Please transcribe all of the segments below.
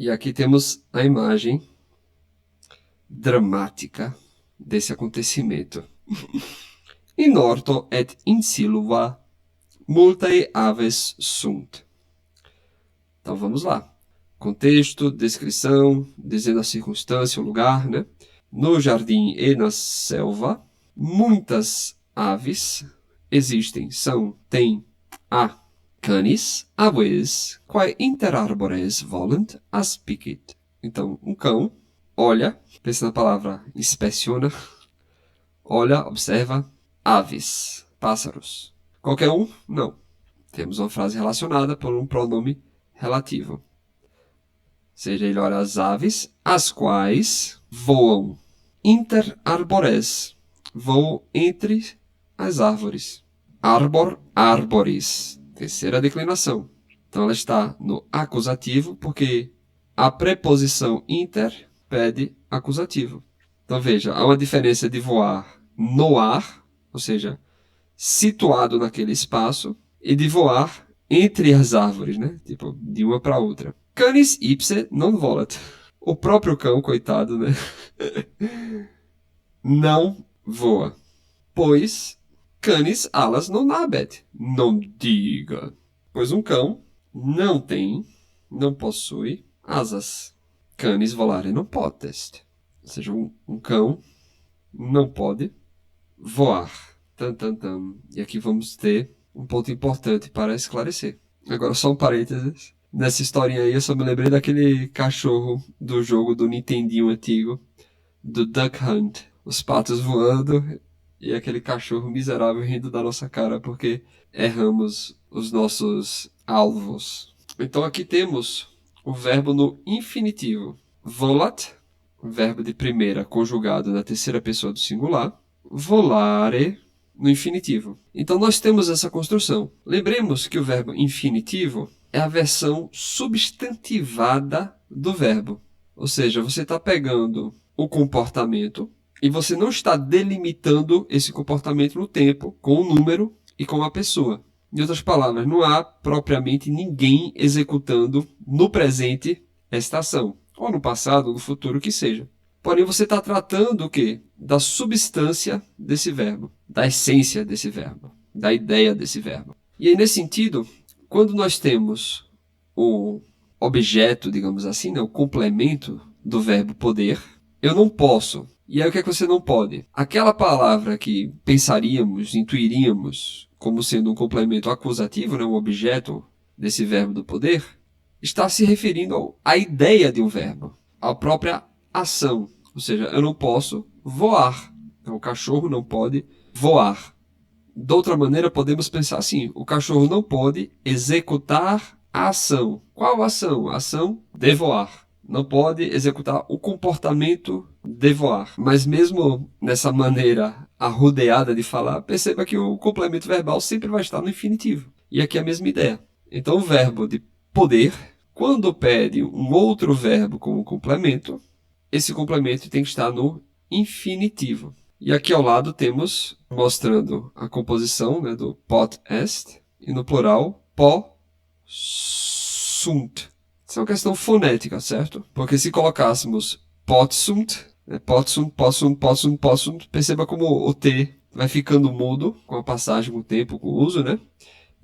E aqui temos a imagem dramática desse acontecimento. In orto et in silva multae aves sunt. Então vamos lá. Contexto, descrição, dizendo a circunstância, o lugar, né? No jardim e na selva, muitas aves existem, são, tem, há. Canis, aves, quae inter arbores volunt aspicit. Então, um cão olha, pensa na palavra inspeciona, olha, observa, aves, pássaros. Qualquer um? Não. Temos uma frase relacionada por um pronome relativo. Ou seja, ele olha as aves, as quais voam. Inter arbores, voam entre as árvores. Arbor, arboris, terceira declinação. Então ela está no acusativo, porque a preposição inter pede acusativo. Então veja, há uma diferença de voar no ar, ou seja, situado naquele espaço, e de voar entre as árvores, né? Tipo, de uma para outra. Canis ipse non volat. O próprio cão, coitado, né? Não voa. Pois canis alas non habet. Não diga. Pois um cão não tem, não possui asas. Canis volare non potest. Ou seja, um cão não pode voar. Tan, tan, tan. E aqui vamos ter um ponto importante para esclarecer. Agora, só um parênteses. Nessa historinha aí, eu só me lembrei daquele cachorro do jogo do Nintendinho antigo, do Duck Hunt. Os patos voando e aquele cachorro miserável rindo da nossa cara porque erramos os nossos alvos. Então aqui temos o verbo no infinitivo. Volat, verbo de primeira conjugado na terceira pessoa do singular. Volare, no infinitivo. Então nós temos essa construção. Lembremos que o verbo infinitivo é a versão substantivada do verbo. Ou seja, você está pegando o comportamento e você não está delimitando esse comportamento no tempo com o número e com a pessoa. Em outras palavras, não há propriamente ninguém executando no presente esta ação, ou no passado, ou no futuro, que seja. Porém, você está tratando o quê? Da substância desse verbo, da essência desse verbo, da ideia desse verbo. E aí, nesse sentido, quando nós temos o objeto, digamos assim, né, o complemento do verbo poder, eu não posso. E aí o que é que você não pode? Aquela palavra que pensaríamos, intuiríamos como sendo um complemento acusativo, né, um objeto desse verbo do poder, está se referindo à ideia de um verbo, à própria ação. Ou seja, eu não posso voar. O cachorro não pode voar. De outra maneira, podemos pensar assim: o cachorro não pode executar a ação. Qual ação? A ação de voar. Não pode executar o comportamento de voar. Mas mesmo nessa maneira arrodeada de falar, perceba que o complemento verbal sempre vai estar no infinitivo. E aqui é a mesma ideia. Então o verbo de poder, quando pede um outro verbo como complemento, esse complemento tem que estar no infinitivo. E aqui ao lado temos, mostrando a composição, né, do pot est, e no plural, possunt. Isso é uma questão fonética, certo? Porque se colocássemos potsunt, né, potsunt, possunt, possunt, possunt, perceba como o T vai ficando mudo com a passagem, com o tempo, com o uso, né?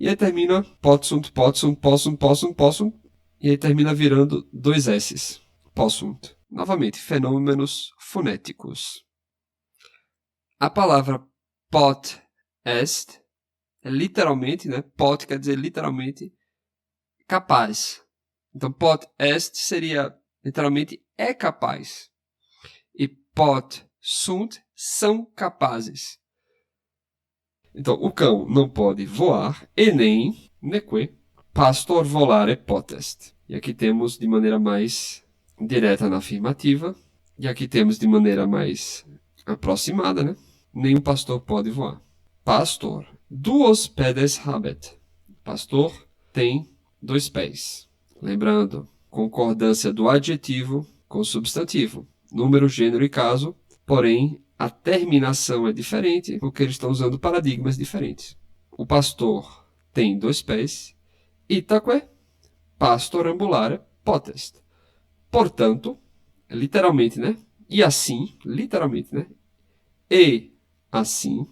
E aí termina potsunt, potsunt, possunt, possunt, possunt, e aí termina virando dois S's. Possunt. Novamente, fenômenos fonéticos. A palavra pot est é literalmente, né? Pot quer dizer literalmente capaz. Então, pot est seria literalmente é capaz. E pot sunt são capazes. Então, o cão não pode voar e nem, neque, pastor volare potest. E aqui temos de maneira mais direta na afirmativa. E aqui temos de maneira mais aproximada, né? Nenhum pastor pode voar. Pastor. Duos pedes habet. Pastor tem dois pés. Lembrando, concordância do adjetivo com o substantivo. Número, gênero e caso. Porém, a terminação é diferente porque eles estão usando paradigmas diferentes. O pastor tem dois pés. Itaque pastor ambulare potest. portanto, literalmente, né? E assim, literalmente, né? E assim,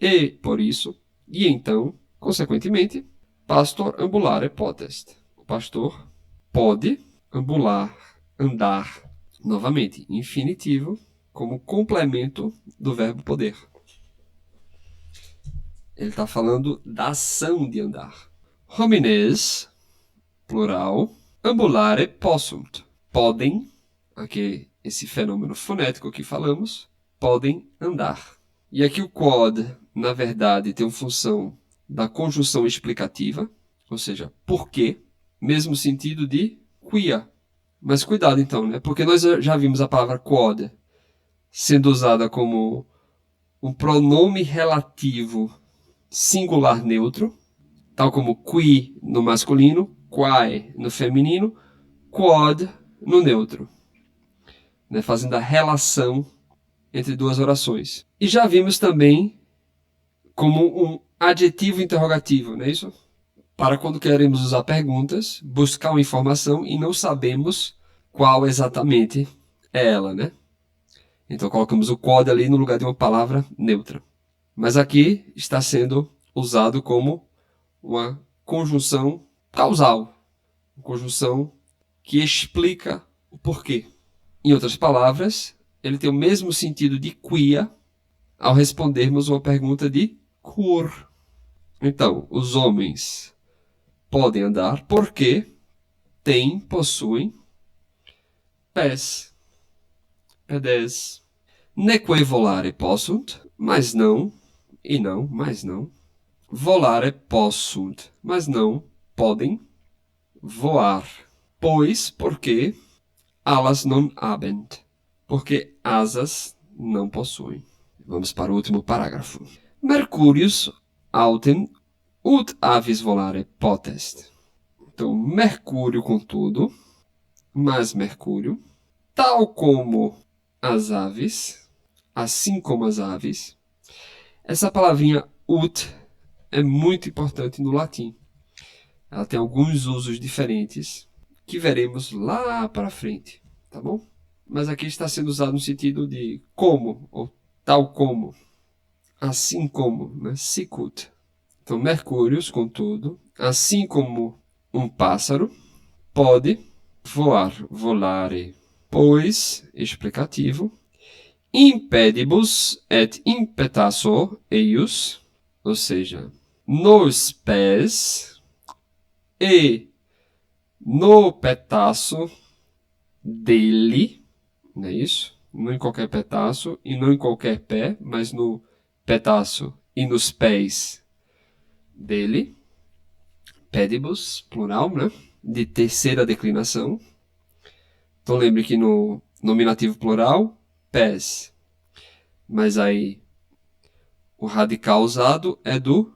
e por isso, e então, consequentemente, pastor ambulare potest. O pastor pode ambular, andar, novamente, infinitivo, como complemento do verbo poder. Ele está falando da ação de andar. Homines, plural, ambulare possunt. Podem, aqui esse fenômeno fonético que falamos, podem andar. E aqui o quod, na verdade, tem uma função da conjunção explicativa, ou seja, por quê, mesmo sentido de quia. Mas cuidado então, né? Porque nós já vimos a palavra quod sendo usada como um pronome relativo singular neutro, tal como qui no masculino, quae no feminino, quod no neutro, né? Fazendo a relação entre duas orações. E já vimos também como um adjetivo interrogativo, não é isso? Para quando queremos usar perguntas, buscar uma informação e não sabemos qual exatamente é ela, né? Então colocamos o quod ali no lugar de uma palavra neutra. Mas aqui está sendo usado como uma conjunção causal, uma conjunção que explica o porquê. Em outras palavras, ele tem o mesmo sentido de quia ao respondermos uma pergunta de cur. Então, os homens podem andar porque possuem pés, pedes. Neque volare possunt, mas não, e não, mas não. Volare possunt, mas não podem voar. Pois, porque alas non habent, porque asas não possuem. Vamos para o último parágrafo. Mercurius autem ut avis volare potest. Então, Mercúrio, contudo, mas Mercúrio, tal como as aves, assim como as aves, essa palavrinha ut é muito importante no latim. Ela tem alguns usos diferentes que veremos lá para frente, tá bom? Mas aqui está sendo usado no sentido de como, ou tal como, assim como, né? Sicut. Então, Mercúrios, contudo, assim como um pássaro, pode voar, volare, pois, explicativo, impedibus et impetasso eius, ou seja, nos pés e no petaço dele, não é isso? Não em qualquer petaço e não em qualquer pé, mas no petaço e nos pés dele, pedibus, plural, né? De terceira declinação. Então lembre que no nominativo plural, pés. Mas aí o radical usado é do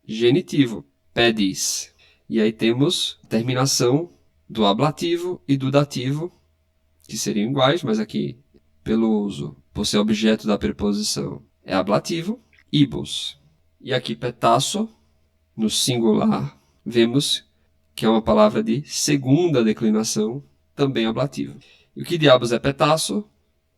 genitivo, pedis. E aí temos terminação do ablativo e do dativo, que seriam iguais, mas aqui, pelo uso, por ser objeto da preposição, é ablativo, ibus. E aqui, petasso, no singular, vemos que é uma palavra de segunda declinação, também ablativo. E o que diabos é petasso?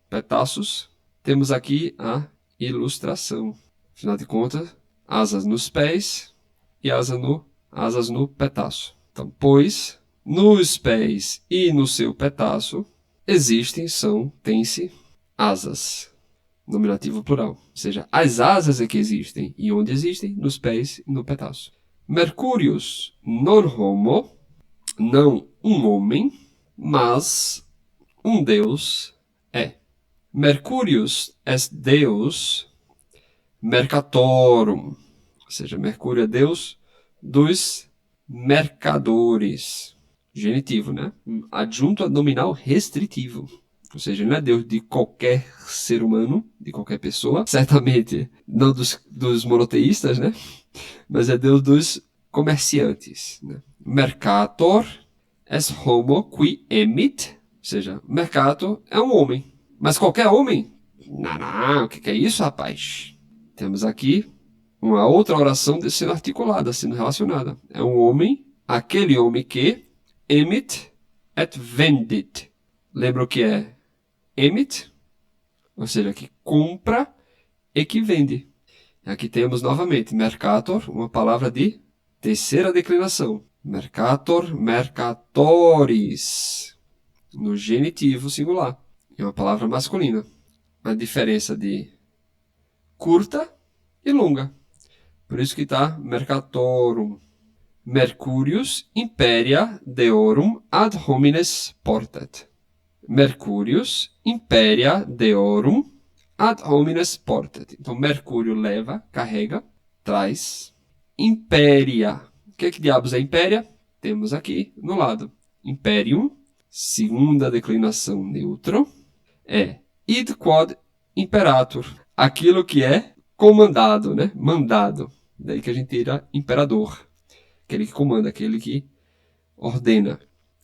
Petassos. Temos aqui a ilustração. Afinal de contas, asas nos pés e asas no petaço. Então, pois, nos pés e no seu petaço existem, tem-se, asas. Nominativo plural. Ou seja, as asas é que existem. E onde existem? Nos pés e no petaço. Mercurius non homo, não um homem, mas um Deus é. Mercurius est Deus mercatorum, ou seja, Mercúrio é Deus dos mercadores. Genitivo, né? Adjunto a nominal restritivo. Ou seja, ele não é Deus de qualquer ser humano, de qualquer pessoa. Certamente não dos monoteístas, né? Mas é Deus dos comerciantes. Né? Mercator est homo qui emit, ou seja, mercator é um homem. Mas qualquer homem? Não, o que é isso, rapaz? Temos aqui uma outra oração sendo articulada, sendo relacionada. É um homem, aquele homem que emit et vendit. Lembra o que é emit? Ou seja, que compra e que vende. Aqui temos novamente mercator, uma palavra de terceira declinação. Mercator, mercatoris. No genitivo singular. É uma palavra masculina. A diferença de curta e longa. Por isso que está mercatorum. Mercurius imperia deorum ad homines portet. Mercurius imperia deorum ad homines portet. Então, Mercúrio leva, carrega, traz. Imperia. O que diabos é impéria? Temos aqui no lado. Imperium, segunda declinação neutro, é id quod imperator. Aquilo que é comandado, né? Mandado. Daí que a gente tira imperador. Aquele que comanda, aquele que ordena.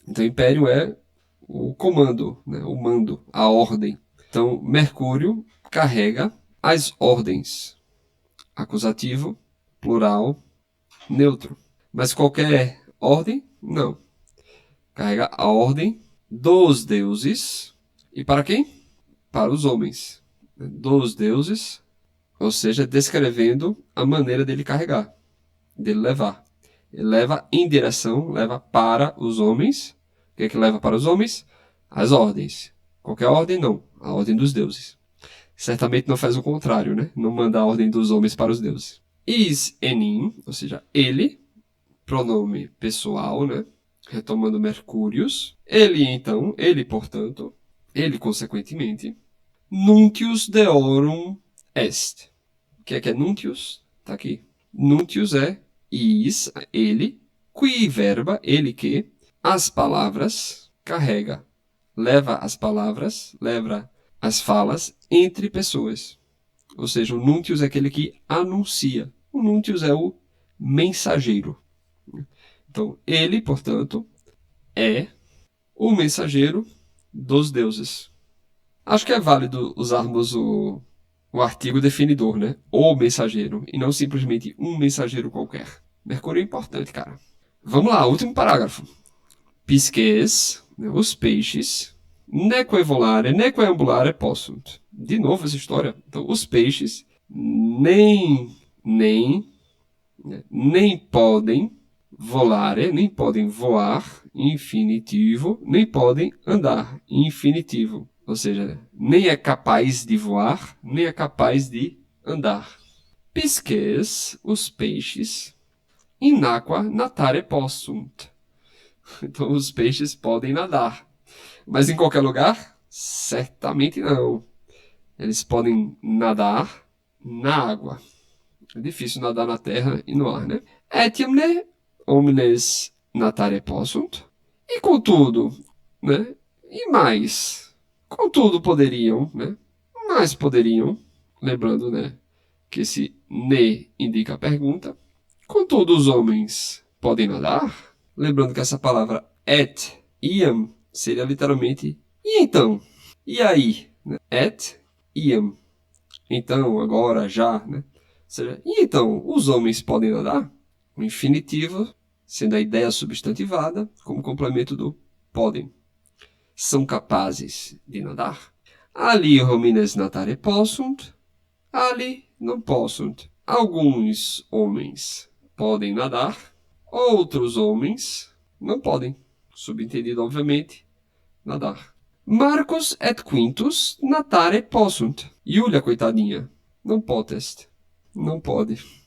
Então, império é o comando, né? O mando, a ordem. Então, Mercúrio carrega as ordens. Acusativo, plural, neutro. Mas qualquer ordem, não. Carrega a ordem dos deuses. E para quem? Para os homens. Dos deuses, ou seja, descrevendo a maneira dele carregar, dele levar. Ele leva em direção, leva para os homens. O que é que leva para os homens? As ordens. Qualquer ordem, não. A ordem dos deuses. Certamente não faz o contrário, né? Não manda a ordem dos homens para os deuses. Is enim, ou seja, ele, pronome pessoal, né? Retomando Mercúrios. Ele, então, ele, portanto, ele, consequentemente, nuntius deorum est. O que é nuntius? Está aqui. Nuntius é is, ele, qui verba, ele que, as palavras, carrega, leva as palavras, leva as falas entre pessoas. Ou seja, o nuntius é aquele que anuncia. O nuntius é o mensageiro. Então, ele, portanto, é o mensageiro dos deuses. Acho que é válido usarmos o artigo definidor, né? O mensageiro, e não simplesmente um mensageiro qualquer. Mercúrio é importante, cara. Vamos lá, último parágrafo. Pisces, né, os peixes, neque volare, neque ambulare possunt. De novo essa história. Então, os peixes nem podem volare, nem podem voar, infinitivo, nem podem andar, infinitivo. Ou seja, nem é capaz de voar, nem é capaz de andar. Pisces, os peixes, in aqua natare possunt. Então, os peixes podem nadar. Mas em qualquer lugar? Certamente não. Eles podem nadar na água. É difícil nadar na terra e no ar, né? Etiamne omnes natare possunt. E contudo, né? E mais... Contudo, poderiam, né? Mas poderiam, lembrando, né? Que esse ne indica a pergunta. Contudo, os homens podem nadar? Lembrando que essa palavra et, iam, seria literalmente e então? E aí? Né? Et, iam. Então, agora, já, né? Ou seja, e então, os homens podem nadar? O infinitivo, sendo a ideia substantivada, como complemento do podem. São capazes de nadar. Ali homines natare possunt, ali não possunt. Alguns homens podem nadar, outros homens não podem. Subentendido, obviamente, nadar. Marcus et Quintus natare possunt. Iulia, coitadinha, não potest. Não pode.